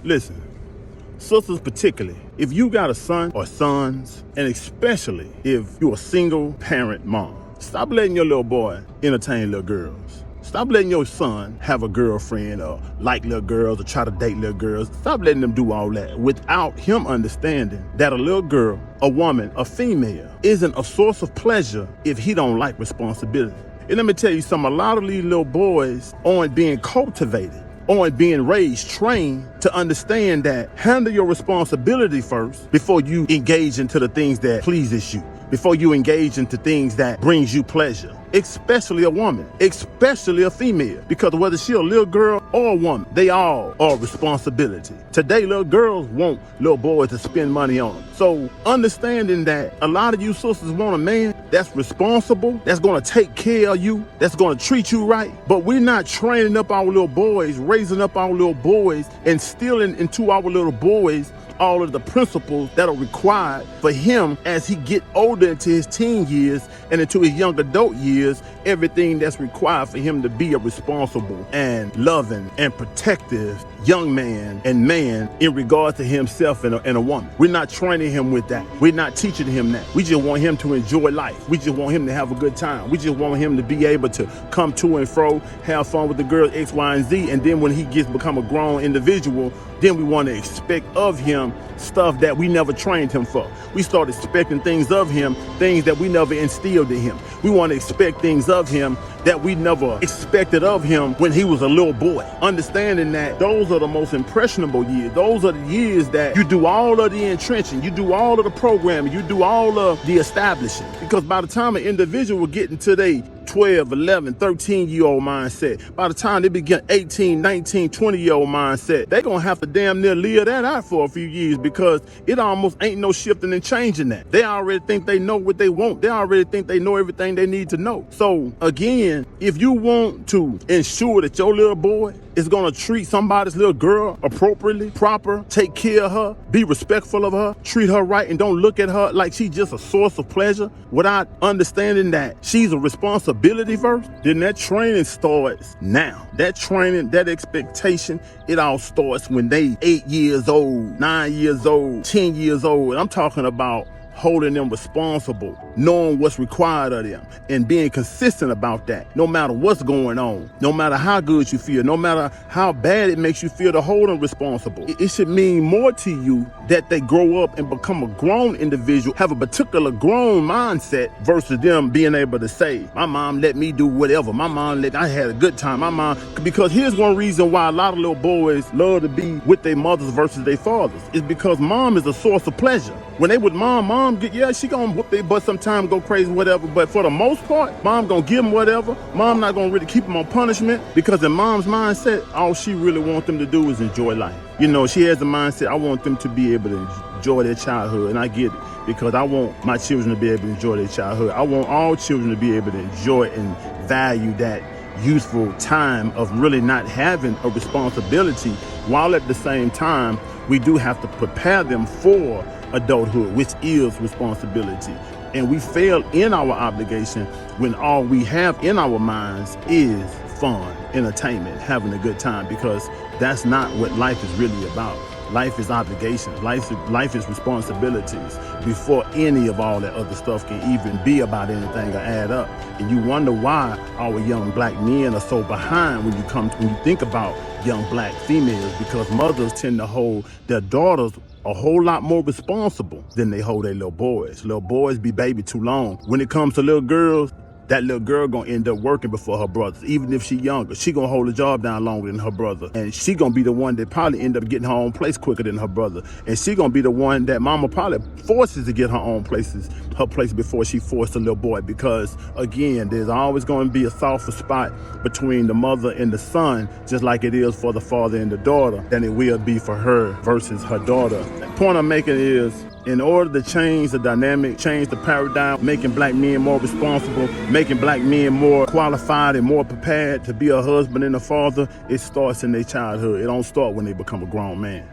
Listen, sisters particularly, if you got a son or sons, and especially if you're a single parent mom, stop letting your little boy entertain little girls. Stop letting your son have a girlfriend or like little girls or try to date little girls. Stop letting them do all that without him understanding that a little girl, a woman, a female isn't a source of pleasure if he don't like responsibility. And let me tell you something, a lot of these little boys aren't being cultivated, aren't being raised, trained to understand that handle your responsibility first before you engage into the things that pleases you, before you engage into things that brings you pleasure, especially a woman, especially a female, because whether she a little girl or a woman, they all are responsibility. Today, little girls want little boys to spend money on them. So understanding that a lot of you sisters want a man that's responsible, that's gonna take care of you, that's gonna treat you right, but we're not training up our little boys, raising up our little boys, and instilling into our little boys all of the principles that are required for him as he get older into his teen years and into his young adult years, everything that's required for him to be a responsible and loving and protective young man and man in regards to himself and a woman. We're not training him with that. We're not teaching him that. We just want him to enjoy life. We just want him to have a good time. We just want him to be able to come to and fro, have fun with the girls X, Y, and Z. And then when he become a grown individual, then we want to expect of him stuff that we never trained him for. We start expecting things of him, things that we never instilled in him. We want to expect things of him that we never expected of him when he was a little boy. Understanding that those are the most impressionable years. Those are the years that you do all of the entrenching, you do all of the programming, you do all of the establishing. Because by the time an individual get into their 12, 11, 13-year-old mindset, by the time they begin 18, 19, 20-year-old mindset, they're going to have to damn near live that out for a few years because it almost ain't no shifting and changing that. They already think they know what they want. They already think they know everything they need to know. So again, if you want to ensure that your little boy is going to treat somebody's little girl appropriately, proper, take care of her, be respectful of her, treat her right, and don't look at her like she's just a source of pleasure without understanding that she's a responsibility first, then that training starts now. That training, that expectation, it all starts when they 8 years old, 9 years old, 10 years old. I'm talking about holding them responsible, knowing what's required of them, and being consistent about that, no matter what's going on, no matter how good you feel, no matter how bad it makes you feel to hold them responsible. It should mean more to you that they grow up and become a grown individual, have a particular grown mindset versus them being able to say, my mom let me do whatever. I had a good time. Because here's one reason why a lot of little boys love to be with their mothers versus their fathers. It's because mom is a source of pleasure. When they with mom she gonna whoop their butt sometime, go crazy, whatever. But for the most part, mom gonna give them whatever. Mom not gonna really keep them on punishment because in mom's mindset, all she really wants them to do is enjoy life. You know, she has the mindset, I want them to be able to enjoy their childhood, and I get it because I want my children to be able to enjoy their childhood. I want all children to be able to enjoy and value that youthful time of really not having a responsibility, while at the same time, we do have to prepare them for adulthood, which is responsibility. And we fail in our obligation when all we have in our minds is fun, entertainment, having a good time, because that's not what life is really about. Life is obligations. Life is responsibilities before any of all that other stuff can even be about anything or add up. And you wonder why our young black men are so behind when you think about young black females, because mothers tend to hold their daughters a whole lot more responsible than they hold their little boys. Little boys be baby too long. When it comes to little girls, that little girl gonna end up working before her brothers. Even if she younger, she gonna hold a job down longer than her brother. And she gonna be the one that probably end up getting her own place quicker than her brother. And she gonna be the one that mama probably forces to get her place before she forced the little boy. Because again, there's always gonna be a softer spot between the mother and the son, just like it is for the father and the daughter, than it will be for her versus her daughter. The point I'm making is, in order to change the dynamic, change the paradigm, making black men more responsible, making black men more qualified and more prepared to be a husband and a father, it starts in their childhood. It don't start when they become a grown man.